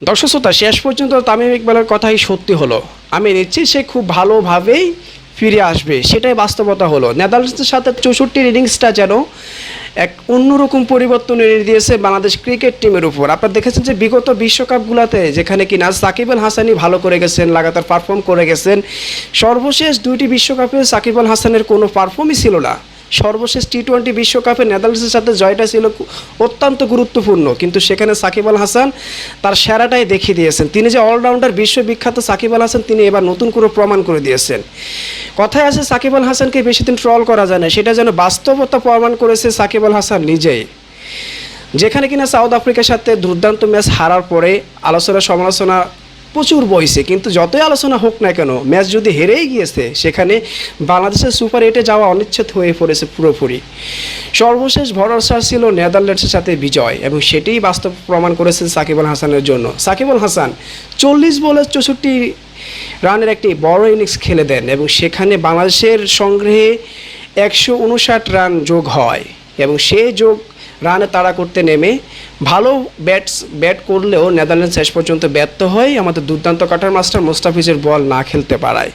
দর্শক শ্রোতা, শেষ পর্যন্ত তামিম ইকবালের কথাই সত্যি হলো। আমি নিশ্চিত সে খুব ভালোভাবেই ফিরে আসবে, সেটাই বাস্তবতা হলো। নেদারল্যান্ডসের সাথে 64 ইনিংসটা যেন এক অন্যরকম পরিবর্তন এনে দিয়েছে বাংলাদেশ ক্রিকেট টিমের উপর। আপনারা দেখেছেন যে বিগত বিশ্বকাপগুলোতে যেখানে কিনা সাকিব আল হাসানই ভালো করে গেছেন, লাগাতার পারফর্ম করে গেছেন, সর্বশেষ দুইটি বিশ্বকাপে সাকিব আল হাসানের কোনো পারফর্মই ছিল না। সর্বশেষ টি-20 বিশ্বকাপে নেদারল্যান্ডসের সাথে জয়টা ছিল অত্যন্ত গুরুত্বপূর্ণ, কিন্তু সেখানে সাকিব আল হাসান তার সেরাটাই দেখিয়ে দিয়েছেন। তিনি যে অলরাউন্ডার, বিশ্ববিখ্যাত সাকিব আল হাসান, তিনি এবার নতুন করে প্রমাণ করে দিয়েছেন। কথায় আছে সাকিব আল হাসানকে বেশি দিন ট্রল করা যায় না, সেটা যেন বাস্তবতা প্রমাণ করেছে সাকিব আল হাসান নিজেই। যেখানে কিনা সাউথ আফ্রিকার সাথে দুর্দান্ত ম্যাচ হারার পরে আলোচনা সমালোচনা প্রচুর বইছে, কিন্তু যতই আলোচনা হোক না কেন, ম্যাচ যদি হেরেই গিয়েছে, সেখানে বাংলাদেশের সুপার 8-এ যাওয়া অনিশ্চিত হয়ে পড়েছে পুরোপুরি। সর্বশেষ ভরসা ছিল নেদারল্যান্ডসের সাথে বিজয়, এবং সেটাই বাস্তব প্রমাণ করেছে সাকিব আল হাসানের জন্য। সাকিব আল হাসান 40 বলে 64 রানের একটি বড় ইনিংস খেলে দেন, এবং সেখানে বাংলাদেশের সংগ্রহে 159 রান যোগ হয়, এবং সেই যোগ রানে তাড়া করতে নেমে ভালো ব্যাট করলেও নেদারল্যান্ডস শেষ পর্যন্ত ব্যর্থ হয় আমাদের দুর্দান্ত কাটার মাস্টার মোস্তাফিজের বল না খেলতে পারায়।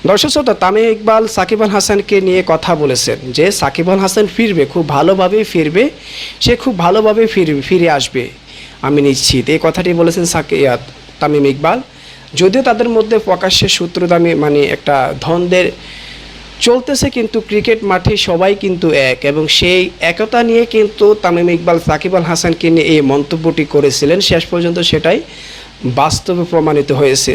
দর্শক শ্রোতা, তামিম ইকবাল সাকিব আল হাসানকে নিয়ে কথা বলেছেন যে সাকিব আল হাসান ফিরবে, খুব ভালোভাবেই ফিরবে, সে খুব ভালোভাবে ফিরে আসবে, আমি নিশ্চিত। এই কথাটি বলেছেন তামিম ইকবাল। যদিও তাদের মধ্যে প্রকাশ্যে সূত্রদামি একটা দ্বন্দ্বের চলতেছে, কিন্তু ক্রিকেট মাঠে সবাই কিন্তু এক, এবং সেই একতা নিয়ে কিন্তু তামিম ইকবাল সাকিব আল হাসানকে নিয়ে এই মন্তব্যটি করেছিলেন। শেষ পর্যন্ত সেটাই বাস্তবে প্রমাণিত হয়েছে।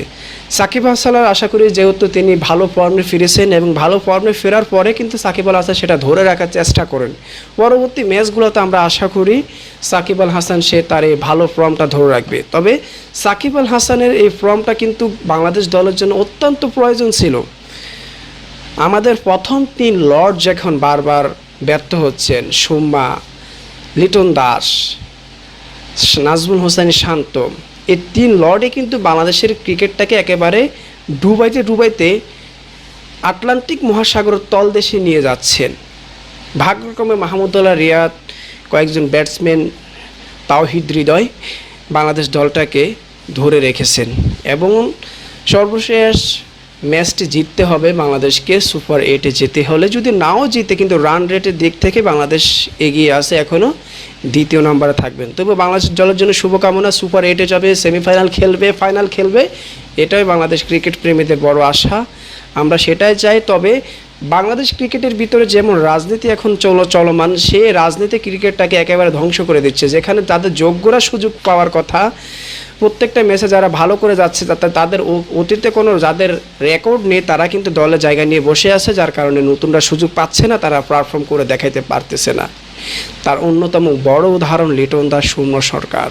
সাকিব আল হাসানের আশা করি, যেহেতু তিনি ভালো ফর্মে ফিরেছেন, এবং ভালো ফর্মে ফেরার পরে কিন্তু সাকিব আল হাসান সেটা ধরে রাখার চেষ্টা করেন। পরবর্তী ম্যাচগুলোতে আমরা আশা করি সাকিব আল হাসান সে তার এই ভালো ফর্মটা ধরে রাখবে। তবে সাকিব আল হাসানের এই ফর্মটা কিন্তু বাংলাদেশ দলের জন্য অত্যন্ত প্রয়োজন ছিল। আমাদের প্রথম 3 লর্ড যখন বারবার ব্যর্থ হচ্ছেন, সুম্মা, লিটন দাস, নাজমুল হোসেন শান্ত, এই 3 লর্ডে কিন্তু বাংলাদেশের ক্রিকেটটাকে একেবারে ডুবাইতে আটলান্টিক মহাসাগরের তলদেশে নিয়ে যাচ্ছেন। ভাগ্যক্রমে মাহমুদুল্লাহ রিয়াদ, কয়েকজন ব্যাটসম্যান, তাওহিদ হৃদয় বাংলাদেশ দলটাকে ধরে রেখেছেন, এবং সর্বশেষ ম্যাচটি জিততে হবে বাংলাদেশকে। সুপার 8-এ যেতে হলে, যদি নাও জিতে, কিন্তু রান রেটের দিক থেকে বাংলাদেশ এগিয়ে আছে, এখনও দ্বিতীয় নম্বরে থাকবেন। তবে বাংলাদেশ দলের জন্য শুভকামনা। সুপার 8-এ যাবে, সেমিফাইনাল খেলবে, ফাইনাল খেলবে, এটাই বাংলাদেশ ক্রিকেট প্রেমীদের বড় আশা, আমরা সেটাই চাই। তবে বাংলাদেশ ক্রিকেটের ভিতরে যেমন রাজনীতি এখন চলমান, সে রাজনীতি ক্রিকেটটাকে একেবারে ধ্বংস করে দিচ্ছে। যেখানে তাদের যোগ্যরা সুযোগ পাওয়ার কথা, প্রত্যেকটা ম্যাচে যারা ভালো করে যাচ্ছে, তাদের অতীতে কোনো যাদের রেকর্ড নেই, তারা কিন্তু দলে জায়গা নিয়ে বসে আছে, যার কারণে নতুনরা সুযোগ পাচ্ছে না, তারা পারফর্ম করে দেখাইতে পারতেছে না। তার অন্যতম বড় উদাহরণ লিটন দাস, সৌম্য সরকার।